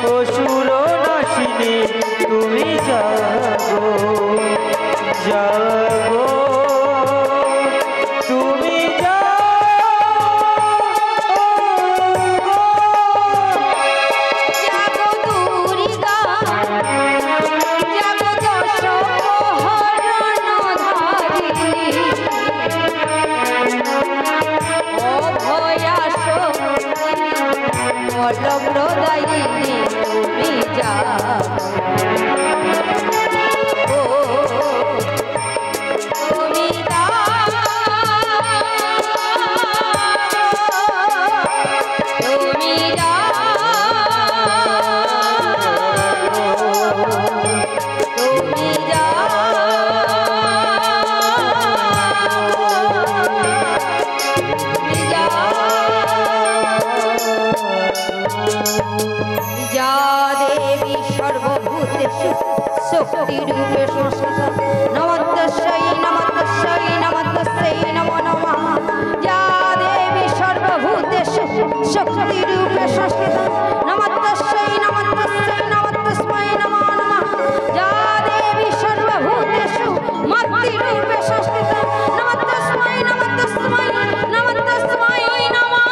অসুর নাশিনী তুমি জাগো জাগো তুমি প্রদায়িনী তুমি জাগো शक्ति रूपे संस्कृत नमस्तस्यै नमस्तस्यै नमस्तस्यै नमो नमः या देवी सर्वभूतेषु शक्ति रूपे संस्कृत नमस्तस्यै नमस्तस्यै नमस्तस्मै नमो नमः या देवी सर्वभूतेषु मत्ति रूपे संस्कृत नमस्तस्मै नमस्तस्मै नमस्तस्मै नमः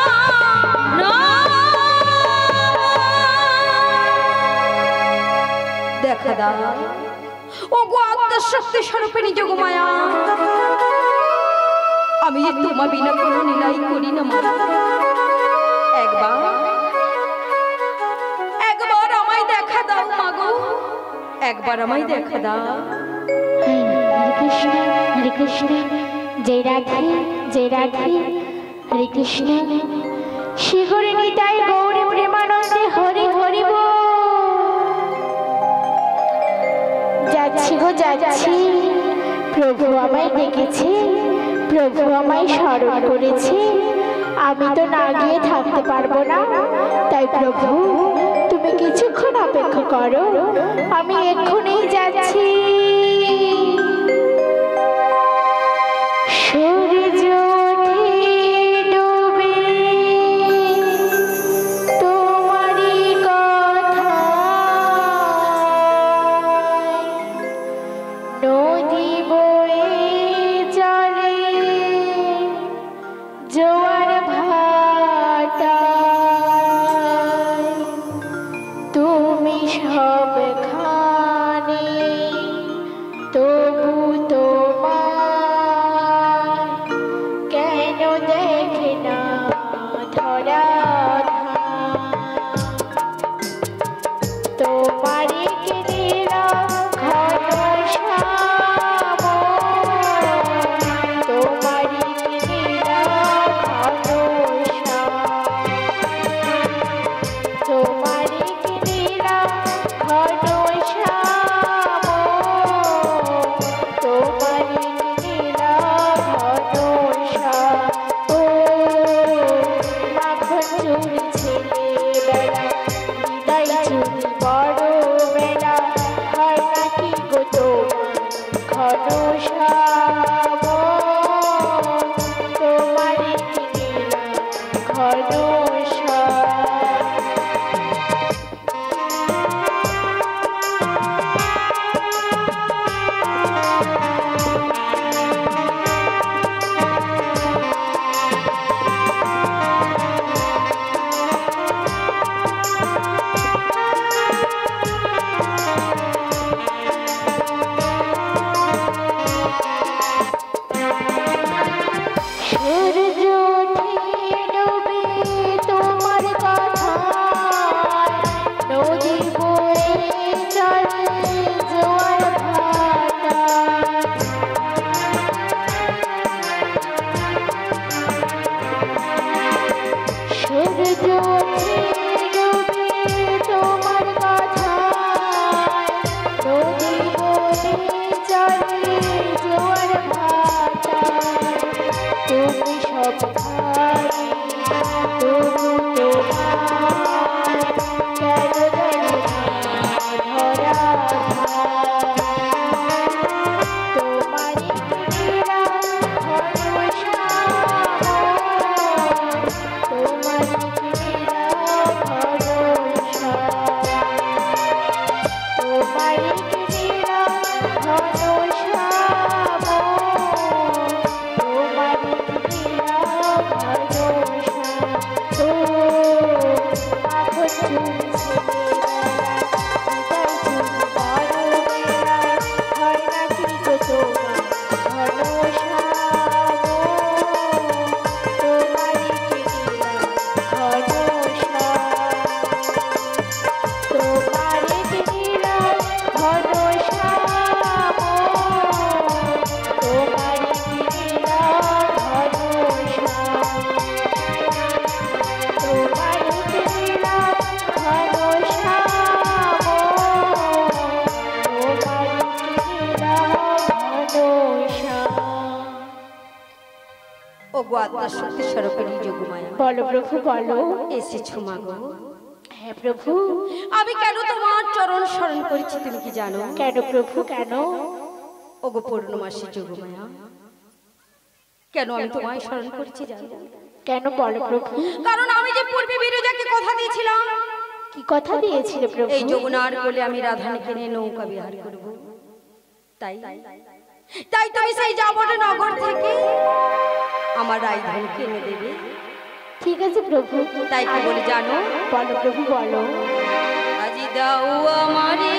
देखा दा शक्ति स्वरूपिणी जोगमाया আমি যে তোমার বিনা কোনো লীলাই করি না মা একবার আমায় দেখা দাও মাগো একবার আমায় দেখা দাও हरे कृष्ण जय राधे हरे कृष्ण श्री गुरु निताई गौरी प्रेमानंदे हरि हरि बोल যাচ্ছি গো যাচ্ছি প্রভু আমায় ডেকেছে প্রভু আমায় স্মরণ করেছে আমি তো না গিয়ে থাকতে পারবো না তাই প্রভু তুমি কিছুক্ষণ অপেক্ষা করো আমি এক্ষুনি যাচ্ছি সূর্য ওগো আত্মা শক্তি স্বরূপিণী যোগমায়া, বলো প্রভু বলো। এসেছো মাগো। হ্যাঁ প্রভু। আমি কেন তোমার চরণ স্মরণ করেছি তুমি কি জানো? কেন প্রভু কেন? ওগো পূর্ণমাসী যোগমায়া, কেন আমি তোমায় স্মরণ করেছি জানো? কেন বলো প্রভু। কারণ আমি যে পূর্বে বিরজাকে কথা দিয়েছিলাম, কি কথা দিয়েছিলে প্রভু? এই যমুনার কোলে আমি রাধাকে নিয়ে নৌকা বিহার করব। তাই তাই তুমি সেই যাবট নগর থেকে আমার রায়ধনকে এনে দেবে। ঠিক আছে প্রভু। তাই কি বলে জানো? বলো প্রভু বলো। আজি দাও আমারে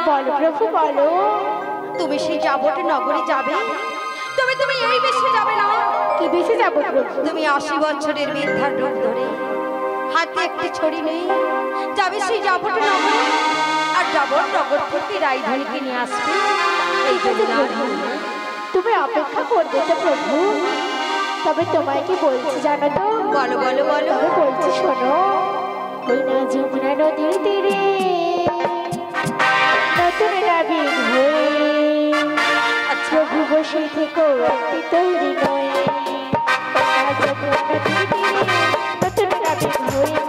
বলো প্রভু বলো। তুমি সেই যাবট নগরে যাবে? তুমি তুমি এই বেশে যাবে না? কি বেশে যাব প্রভু? তুমি 80 বছরের বৃদ্ধার রূপ ধরে হাতে একটি ছড়ি নেই যাবে সেই যাবট নগরে, আর যাবট নগর থেকে রায়ধনীকে নিয়ে আসবে এই যমুনার কোলে। তুমি অপেক্ষা করবে তো প্রভু? তবে তোমায় কি বলছি জানো তো? বলো বলো বলো। তবে বলছি শোনো। ওই না যমুনা নদীর তীরে নতুন নাবিক হয়ে প্রভু বসে থেকো একটি তৈরি নয়। যমুনা নদীর তীরে নতুন নাবিক হয়ে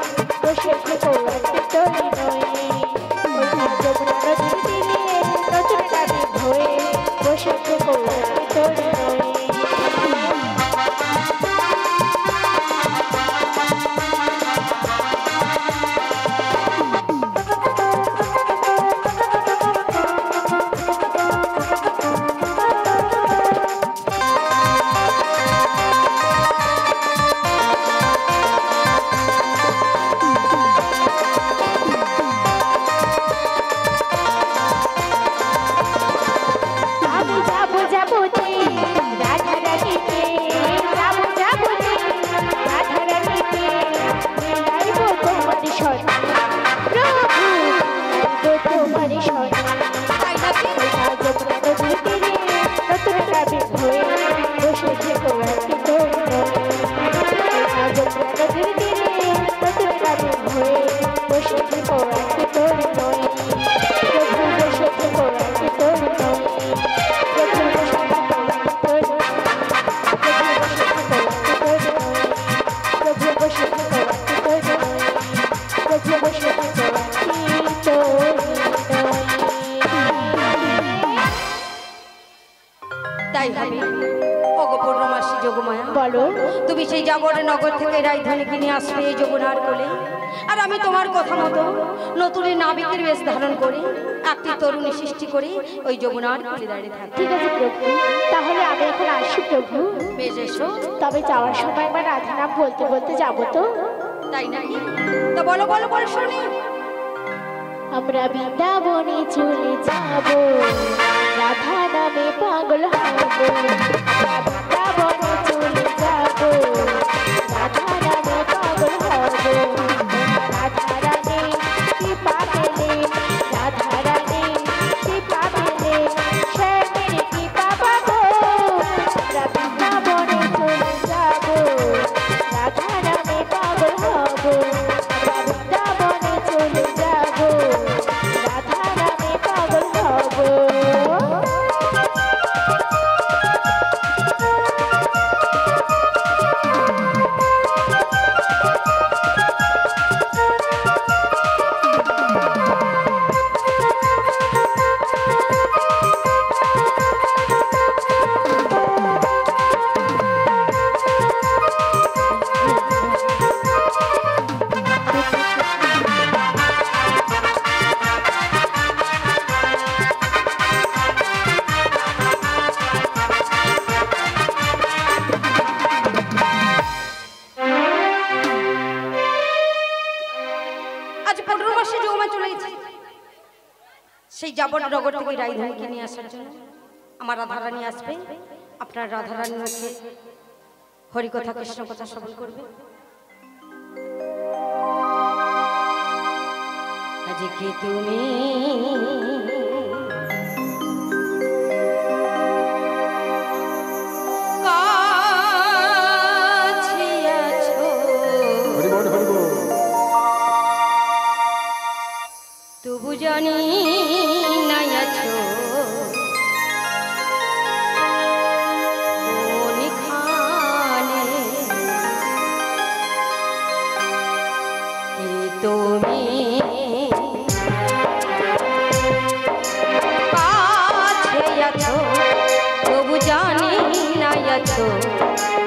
বসে থেকো একটি তৈরি নয়। যমুনা নদীর তীরে নতুন নাবিক হয়ে বসে থেকো একটি তৈরি নয়। তাই হবে। ওগো পূর্ণমাসী যোগমায়া, বলো। তুমি সেই যাবরের নগর থেকে রাজধানীকে নিয়ে আসবে এই যমুনার কোলে, আর আমি তোমার কথা মতো নতুনের নাবিকের বেশ ধারণ করে একটি তরুণী সৃষ্টি করে ওই যমুনার কোলে দাঁড়িয়ে থাকি। ঠিক আছে প্রভু, তাহলে আমি এখন আসি প্রভু। বেশ এসো। তবে যাওয়ার সময় আমার রাধা নাম বলতে বলতে যাবো তো? তাই নাকি? তা বলো বলো বলো শুনি। আমরা বৃন্দাবনে চলে যাব, রাধা নামে পাগল হব। আমরা বৃন্দাবনে চলে যাব, রাধা নামে পাগল হব। রাধা রানী কৃপা পেলে, রাধা রানী কৃপা পেলে, স্বামীর কৃপা পাবো। আমরা বৃন্দাবনে চলে যাব, রাধা নামে পাগল হব। আমরা বৃন্দাবনে চলে যাব, রাধা নামে পাগল হব। সেই যাবর নগর থেকে রাজধানীকে নিয়ে আসার জন্য আমার রাধারানী আসবে। আপনার রাধারানী মুখে হরিকথা কৃষ্ণ কথা শ্রবণ করবে। আজকে তুমি কাছে আছো, তবু জানি নাই আছো কোনখানে। কে তুমি কাছে আছো, তবু জানি নাই আছো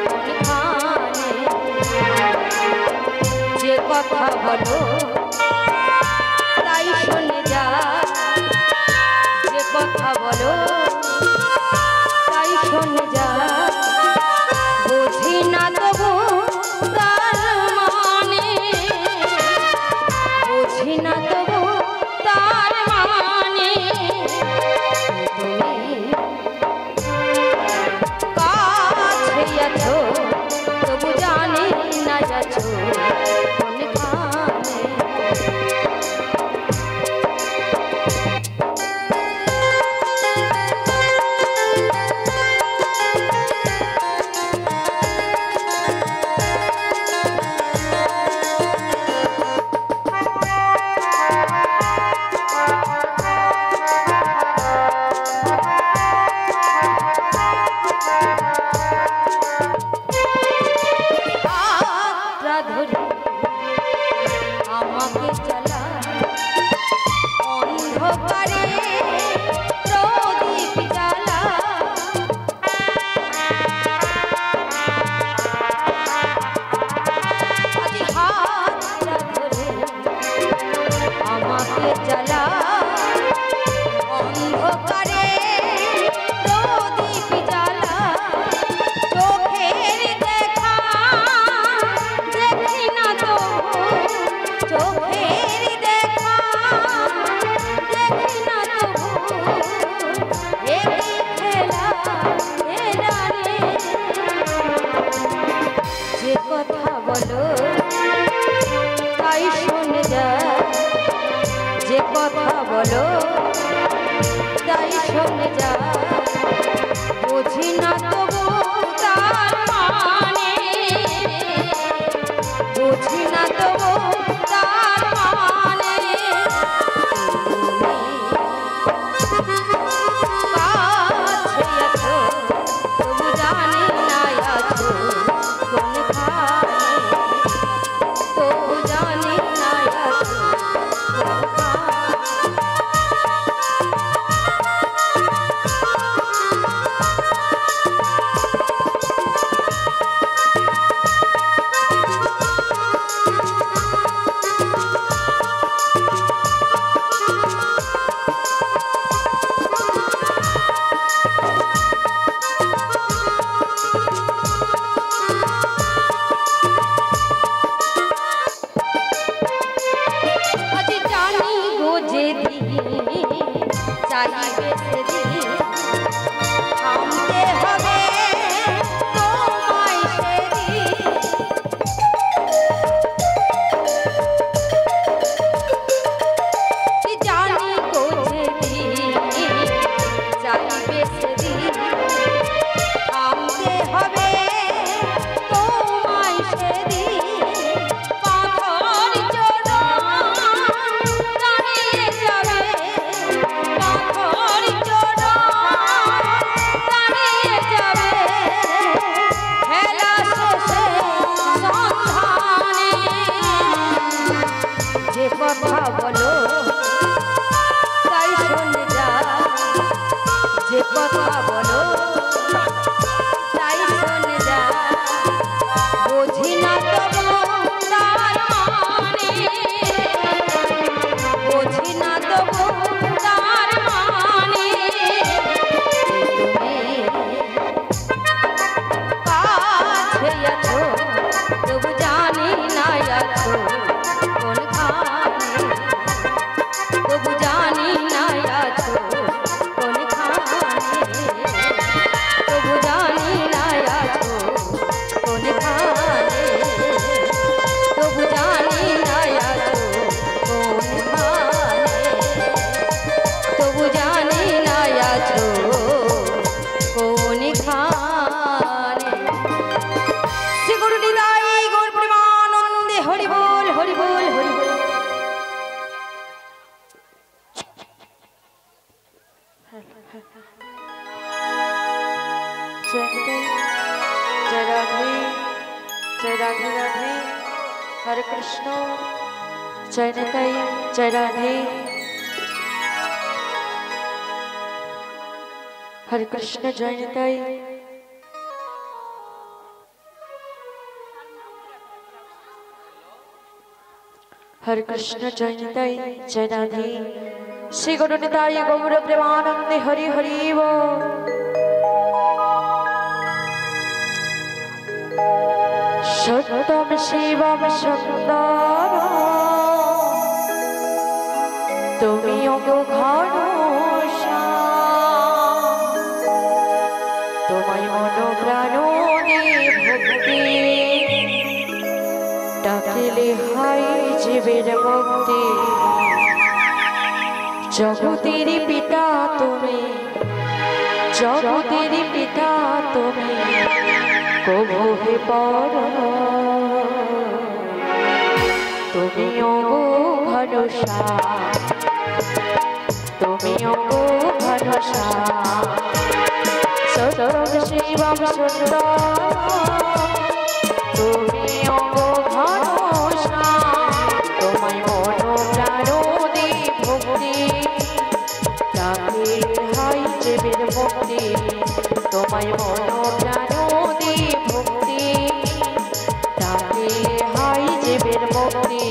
কোনখানে। যে কথা বলো তাই শুনে যা, যে কথা বলো তাই শুনে যা। বুঝি না তবু তার মানে, বুঝি না তবু তার মানে। তুমি কাছে আছো, তবু জানি না যাচ্ছো কোনখানে। ধরে আমাকে জ্বালা অন্ধকারে প্রদীপ জ্বালা। হাতটা ধরে আমাকে জ্বালা অন্ধকারে প্রদীপ জ্বালা। চোখের দেখা দেখি না তো, চোখের দেখা দেখি না তো। এ কি খেলা এরা রে, যে কথা বলো তাই শুনে যা, যে কথা বলো তাই শুনে যা। বুঝি না তবু তার মানে, বুঝি না তবু তার মানে। কাছে আছো, তবু জানি না আছো কোনখানে, তবু জানি না আছো কোনখানে। কথা বলো তাই শোনে যা বুঝি না তবু তার মানে বুঝি না তবু তার মানে তুমি কাছে আছো তবু জানি না আছো কোনখানে তবু জানি না আছো কোনখানে তবু জানি না আছো কোনখানে তবু জানি না আছো কোনখানে তবু জানি না আছো কোনখানে শ্রী গুরু নিতাই গৌর প্রেমানন্দে হরি বল হরি বল হরি বল। जय राधे जय राधे राधे हरे कृष्ण जय निताई जय राधे हरे कृष्ण जय निताई हरे कृष्ण जय निताई जय राधे श्री गुरु निताई गौर प्रेमानंदे हरि हरि बोल। सत्यम शिवम सुंदर তুমি ওগো ঘনশ্যাম তোমায় মন প্রাণ ভক্তি ডাকিলে হয় জীবের মুক্তি জগতের পিতা তুমি জগতের পিতা তুমি কবু হে পর তুমি ওগো ঘনশ্যাম তুমি ওগো ঘনশ্যাম সত্যম শিবম সুন্দর তুমি ওগো ঘনশ্যাম তোমায় মন প্রাণ ভক্তি ডাকে হাই জীবের মুক্তি তোমায় মন প্রাণ ভক্তি ডাকে হাই জীবের মুক্তি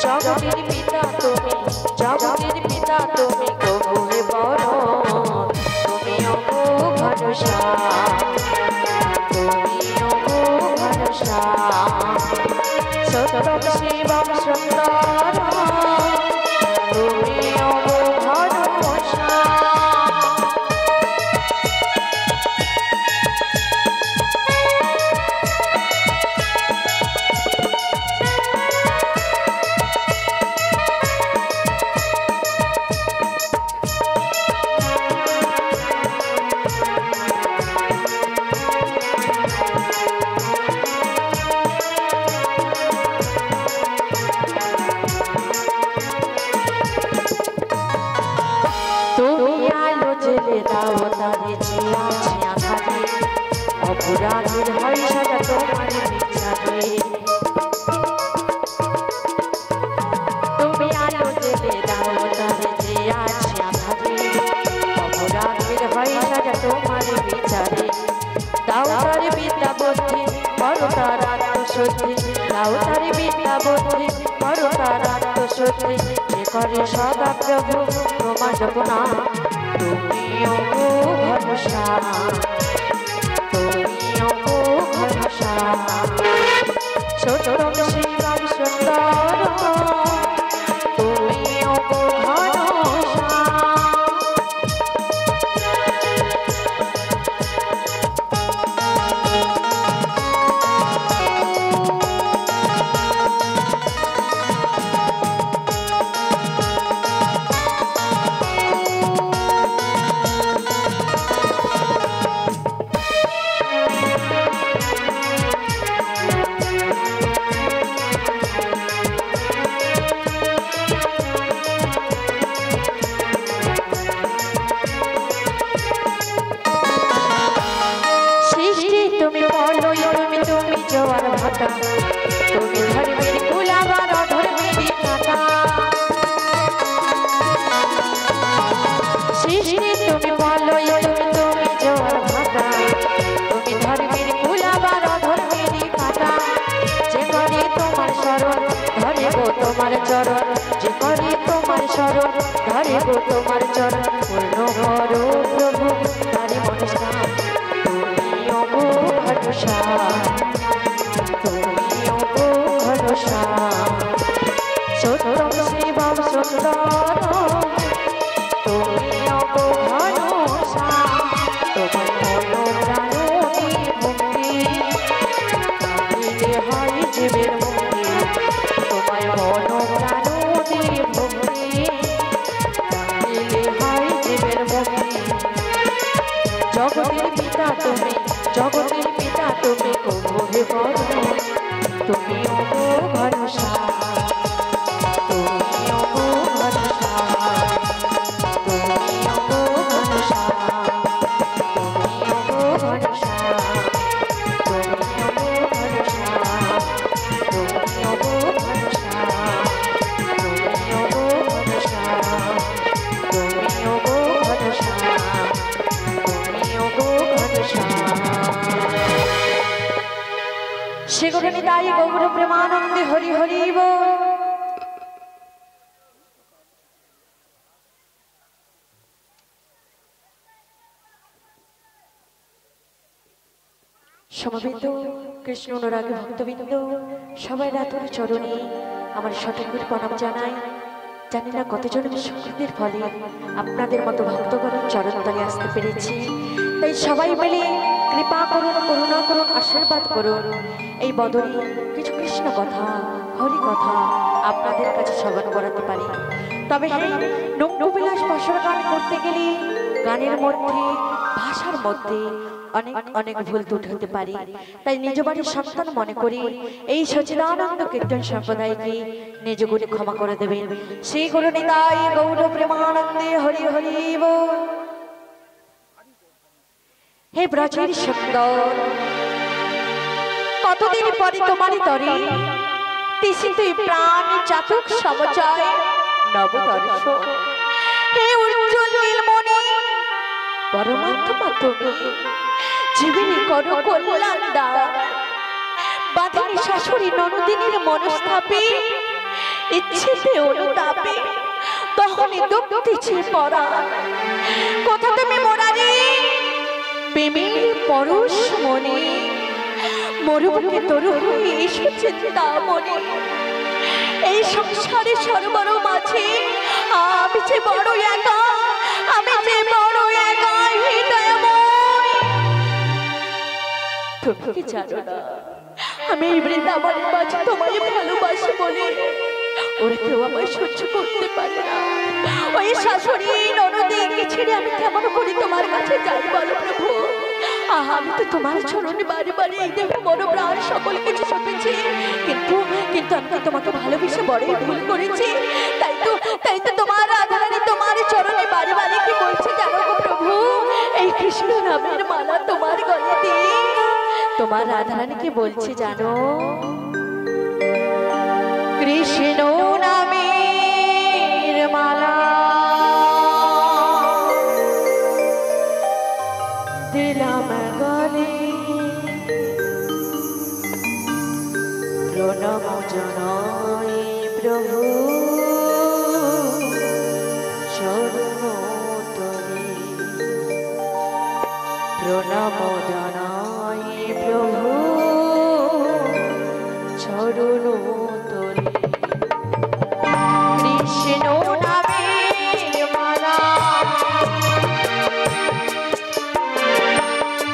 জগতের পিতা তুমি জগতের পিতা তুমি কবু হে বড় তুমি ওগো ঘনশ্যাম তুমি ওগো ঘনশ্যাম সত্যম শিবম সুন্দর তুমি ওগো ঘনশ্যাম। অপরাধের হয় সাজা তোমার বিচারে তুমি আলো জেলে দাও তারে যে আছে আধারে অপরাধের হয় সাজা তোমার বিচারে দাও তার বিদ্যা বুদ্ধি করো তার আত্মশুদ্ধি দাও তার বিদ্যা বুদ্ধি করো তার আত্মশুদ্ধি যে করে সদা প্রভু তোমার জপনা তুমি ওগো ঘনশ্যাম সত্যম শিবম সুন্দর তুমি ওগো ঘনশ্যাম। জোয়ার ভাটা তুমি ধর্মের কুলাবার অধর্মের কাটা সৃষ্টি তুমি শরণ ধরিব তোমার চরণ পূর্ণ করো প্রভু তারি মনসা তুমি ওগো ভরসা তুমি ওগো ভরসা সত্যম শিবম সুন্দর তুমি ওগো ভরসা তোমার মনো প্রাণ মুক্তি দিলে হয় জীবের মুক্তি তোমায় মনো প্রাণ মুক্তি দিলে হয় জীবের মুক্তি জগতের পিতা তুমি জগতের পিতা তুমি কবুলে বলো তুমি ওগো ভরসা তুমি ওগো ভরসা তুমি ওগো ভরসা তুমি ওগো ভরসা তুমি ওগো ভরসা তুমি ওগো ভরসা তুমি ওগো ভরসা তুমি ওগো ভরসা তুমি ওগো ভরসা সেগুলো নিতাই গৌর প্রেমানন্দে হরি হরি বল। সমবেত কৃষ্ণ অনুরাগী ভক্তবৃন্দ সবাই রাতুর চরণে আমার শতকোটি প্রণাম জানাই। জানি না কতজন সুকৃতির ফলে আপনাদের মতো ভক্তগণের চরণতলে আসতে পেরেছি, তাই সবাই মিলে কৃপা করুন, করুণা করুন, আশীর্বাদ করুন। এই বদলে কিছু কৃষ্ণ কথা হরি কথা আপনাদের কাছে শ্রবণ করাতে পারি। তবে হ্যাঁ, নৌবিলাস বসর গান করতে গেলে গানের মধ্যে ভাষার মধ্যে অনেক অনেক ভুল ত্রুটি হতে পারে, তাই নিজ বাড়ির সন্তান মনে করি এই সচিদানন্দ কীর্তন সম্প্রদায়কে নিজ গুণে ক্ষমা করে দেবেন। শ্রী গুরু নিতাই গৌর প্রেমানন্দে হরি হরি বল। হে ব্রজের সুন্দর কতদিন পরে তোমারই তরে তিসিতে প্রাণ চাতক সমচয় নবদর্শ। হে উজ্জ্বল নীলমণি পরমাত্মা তুমি জীবনী করো কল্যাণ দান। বাঁধিনী শাশুড়ি ননদিনীর মনস্তাপে ইচ্ছেতে অনুতাপে তখনই দুঃখিছে পরা কোথা তুমি মোরারি প্রেমের পরশ মনে মরুবুকে তরু হয়ে এসেছে তা মনে। এই সংসারে সরবর মাঝে আমি যে বড় একা, আমি যে বড় একা হৃদয়ময়। তুমি কি জানো না আমি এই বৃন্দাবনের মাঝে তোমায় ভালোবাসি বলে ওরা কেউ আমায় সহ্য করতে পারে না। ওই শাশুড়ি ননদকে ছেড়ে আমি কেমন করে তোমার কাছে যাই বলো প্রভু। আমি তো তোমার চরণে বারে বারে এই দেবে মনো প্রাণ সকল কিছু সঁপেছি, কিন্তু কিন্তু আমি তোমাকে ভালোবেসে বড়ই ভুল করেছি। তাই তো তোমার রাধারানী তোমার চরণে বারে বারে কি বলছে জানো গো প্রভু, এই কৃষ্ণ নামের মালা তোমার গলে দিয়ে তোমার রাধারানীকে বলছে জানো, কৃষ্ণ নামের মালা দিলাম গলে, প্রণাম জানাই প্রভু চরণতলে, প্রণাম জানাই প্রভু চরণতলে। কৃষ্ণ নামের মালা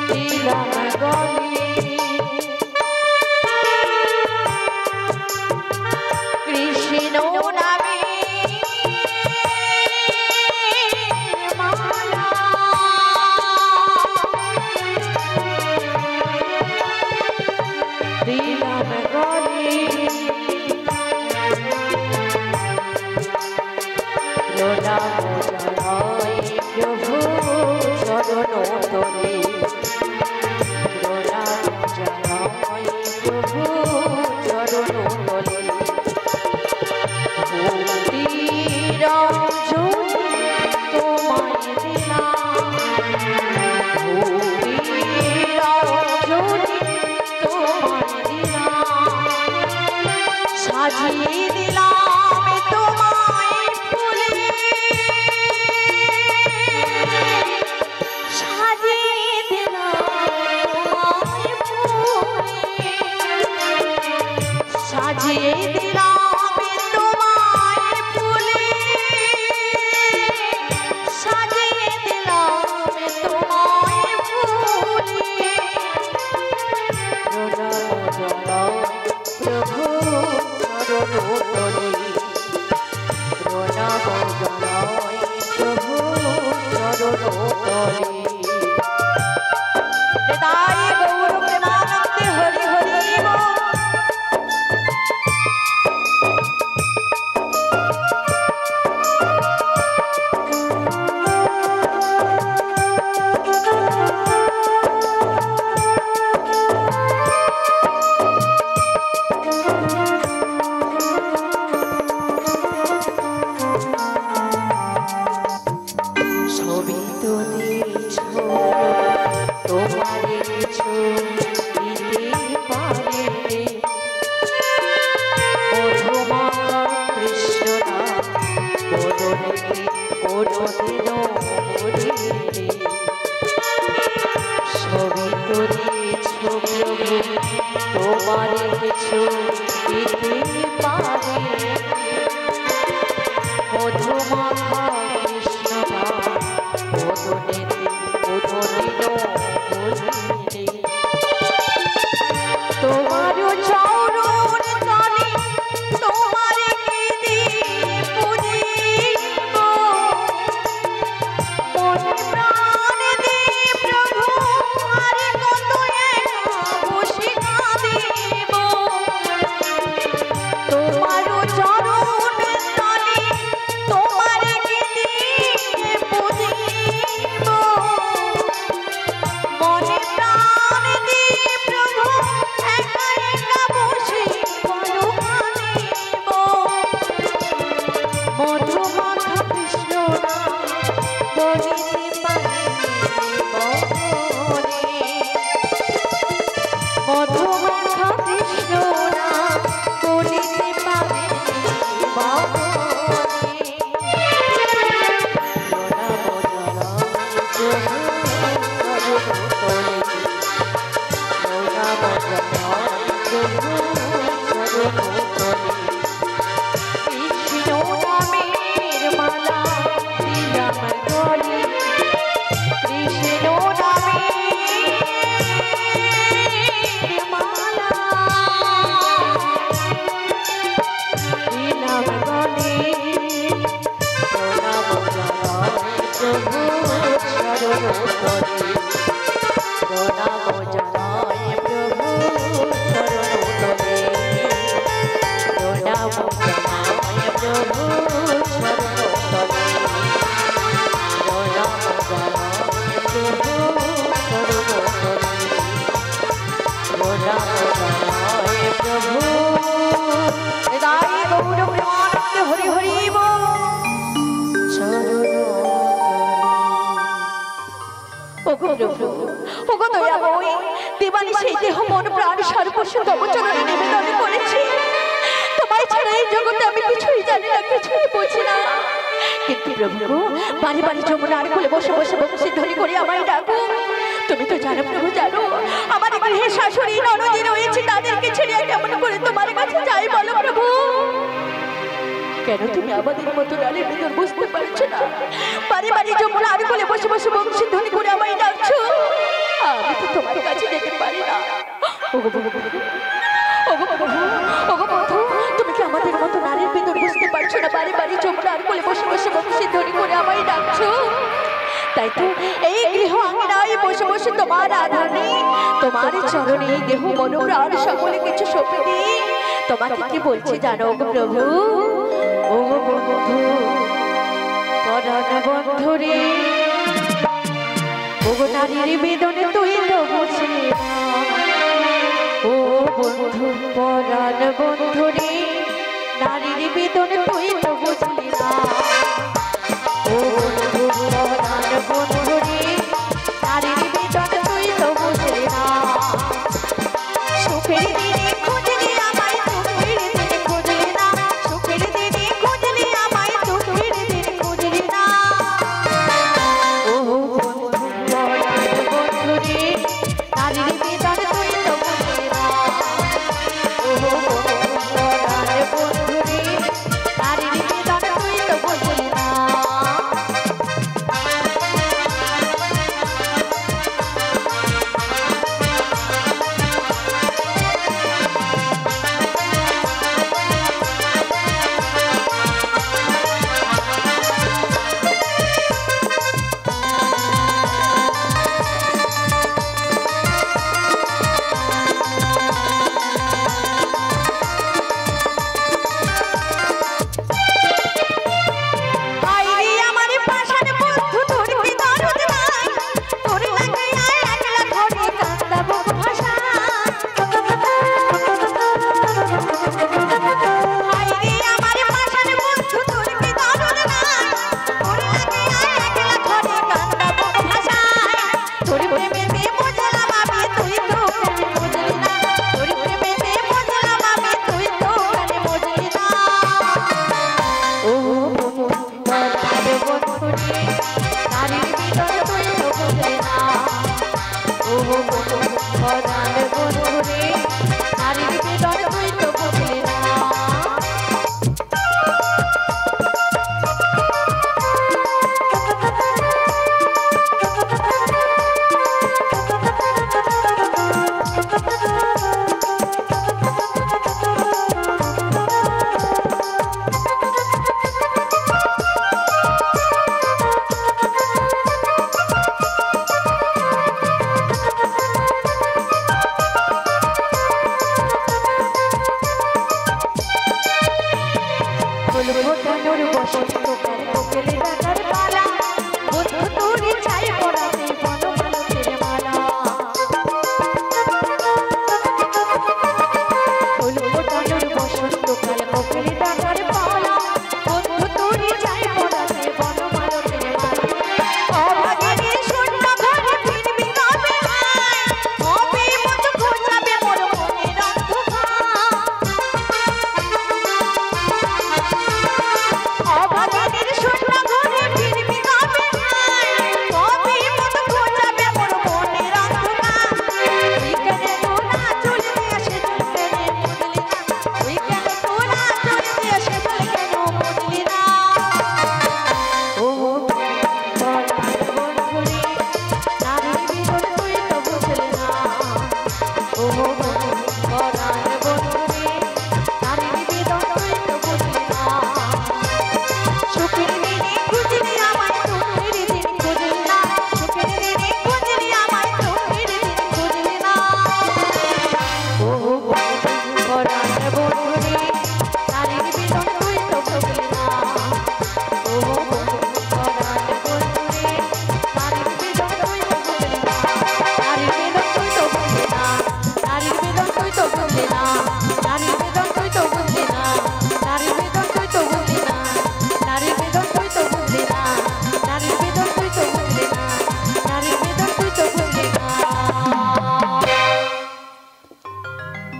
দিলাম গলে, কৃষ্ণ নামের মালা তোমারে কিছু দিতে পারে মধুমাখা কৃষ্ণা মধুনেতে মধুনিল বলিরে তোমার চরণ তলে তোমারে কি দিয়ে পুজিব মনে প্রাণ দিয়ে প্রভু আর কত বসে কাঁদিব তোমার চরণ তলে তোমারে কি দিয়ে পুজিব মনে প্রাণ দিয়ে প্রভু একা একা বসে বড় কাঁদিব মধুমাখা কৃষ্ণ নাম বলিতে পারি মনে মধুমাখা কৃষ্ণ নাম বলিতে পারি কৃষ্ণ নামের মালা দিলাম গলে কৃষ্ণ নামের মালা দিলাম গলে প্রণাম জানাই প্রভু শরণ করি প্রণাম জানাই প্রভু শরণ করি প্রণাম জানাই প্রভু শরণ করি প্রণাম জানাই প্রভু শরণ করি প্রণাম জানাই প্রভু হৃদয় গৌর প্রেমানন্দে হরি হরি বল শরণ ওগো প্রভু ওগো দয়াময়ী দিবানি সেই দেহ মন প্রাণ সর্বস্ব তব চরণে নিবেদন করেছি তোমায় ছাড়া এই জগতে আমি কিছুই জানি না কিছুই বুঝি না কিন্তু প্রভু বাড়ি বাড়ি যমুনার কোলে বসে বসে বংশী ধ্বনি করে আমায় ডাকো তুমি তো জানো প্রভু জানো আমার গৃহে শাশুড়ি ননদি রয়েছে তাদেরকে ছেড়ে কেমন করে তোমার কাছে যাই বলো প্রভু কেন তুমি আমাদের মতো নারীর ভিতর বুঝতে পারছো না বাড়ি বাড়ি যমুনার কোলে বসে বসে বংশী ধ্বনি করে আমায় ডাকছো আমি তো তোমার কাছে যেতে পারি না ওগো প্রভু ওগো প্রভু ওগো বন্ধু তুমি কি আমাদের মতো নারীর ভিতর বুঝতে পারছো না বাড়ি বাড়ি যমুনার কোলে বসে বসে বংশী ধ্বনি করে আমায় ডাকছো তাই তো এই গৃহ আঙিনায় বসে বসে তোমার আধানে তোমার চরণে দেহ মন প্রাণ সকলে কিছু সঁপে দিই তোমাকে কি বলছি জানো গো প্রভু ও বন্ধু পরাণ বন্ধু রে ও নারীর বেদনে তুই তো বুঝলি না ও বন্ধু পরাণ বন্ধু রে নারীর বেদনে তুই তো বুঝলি না ও বন্ধু পরাণ বন্ধু রে নারীর বেদনে তুই তো বুঝলি না সুখের দিনে খুঁজলি আমায় সুখের দিনে খুঁজলি না সুখের দিনে খুঁজলি আমায় সুখের দিনে খুঁজলি না ও বন্ধু পরাণ বন্ধু রে নারীর বেদনে তুই তো বুঝলি না ও বন্ধু পরাণ বন্ধু রে নারীর বেদনে তুই তো বুঝলি না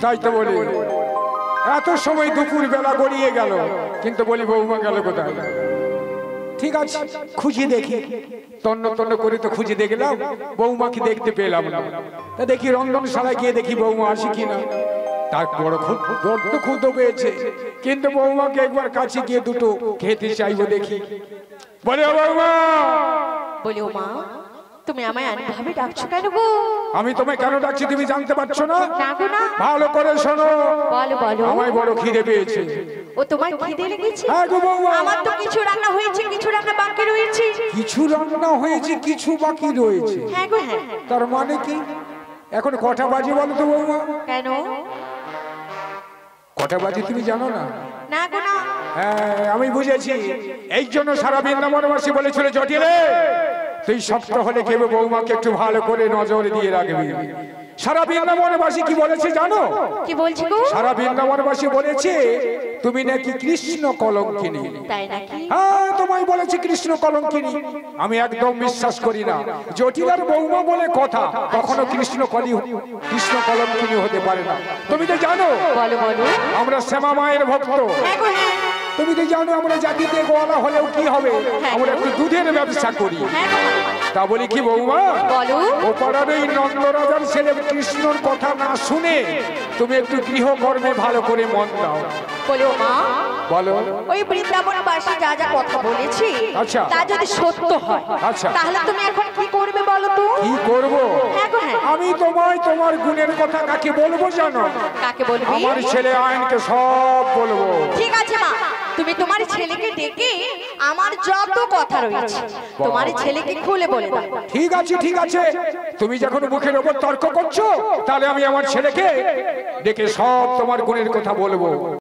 তাই তো বলি, এত সময় দুপুর বেলা গড়িয়ে গেল, কিন্তু বলি বৌমা গেল কোথায়? ঠিক আছে, খুঁজে দেখি। তন্ন তন্ন করে তো খুঁজে দেখলাম, বৌমাকে দেখতে পেলাম না। তা দেখি রন্ধনশালায় গিয়ে দেখি বৌমা আসি কিনা। তারপর বড্ড ক্ষুদ্র পেয়েছে, কিন্তু বৌমাকে একবার কাছে গিয়ে দুটো খেতে চাইবো, দেখি। বলে ও বৌমা। বলি ও মা, তুমি আমায় এমনভাবে ডাকছো কেন গো? আমি তোমায় কেন ডাকছি তুমি জানতে পারছো না? না গো না। ভালো করে শোনো। বলো বলো। আমায় বড় খিদে পেয়েছে। ও তোমার খিদে লেগেছে? হ্যাঁ গো বৌমা। আমার তো কিছু রান্না হয়েছে, কিছু রান্না বাকি রয়েছে। কিছু রান্না হয়েছে, কিছু বাকি রয়েছে? হ্যাঁ গো হ্যাঁ। তার মানে কি? এখন কটা বাজে বলো তো বৌমা? কেন? কটা বাজে তুমি জানো না? না গো না। হ্যাঁ আমি বুঝেছি, এই জন্য সারা বৃন্দাবনবাসী বলেছিল জটিলে তুই শক্ত হলে কেবে বৌমাকে একটু ভালো করে নজরে দিয়ে রাখবি। সারা বৃন্দাবনবাসী কি বলেছে জানো? কি বলছি গো? সারা বৃন্দাবনবাসী বলেছে তুমি নাকি কৃষ্ণ কলঙ্কিনী। তাই নাকি? হ্যাঁ তোমায় বলেছে কৃষ্ণ কলঙ্কিনী। আমি একদম বিশ্বাস করি না, জটিলার বৌমা বলে কথা কখনো কৃষ্ণ কলঙ্কিনী হতে পারে না। তুমি তো জানো বলো বলো। আমরা শ্যামা মায়ের ভক্ত। হ্যাঁ গো হ্যাঁ। তুমি তো জানো আমরা জাতিতে গোয়ালা হলেও কি হবে, আমরা একটু দুধের ব্যবসা করি। হ্যাঁ গো হ্যাঁ। তা বলি কি বৌমা, বলো। ও পাড়ার এই নন্দরাজার ছেলে কৃষ্ণর কথা না শুনে তুমি একটু গৃহকর্মে ভালো করে মন দাও। বলো মা। বলো। ওই বৃন্দাবনবাসী যা যা কথা বলেছি, আচ্ছা। তা যদি সত্য হয়, আচ্ছা। তাহলে তুমি এখন কি করবে বলো তো? কি করব? হ্যাঁ গো হ্যাঁ। আমি তোমায় তোমার গুণের কথা কাকে বলবো জানো? কাকে বলবি? আমার ছেলে আয়নকে সব বলবো। ঠিক আছে মা, তুমি তোমার ছেলেকে ডেকে আমার যত কথা রয়েছে তোমার ছেলেকে খুলে বলে দাও। ঠিক আছে ঠিক আছে, তুমি যখন মুখের ওপর তর্ক করছো, তাহলে আমি আমার ছেলেকে ডেকে সব তোমার গুণের কথা বলবো।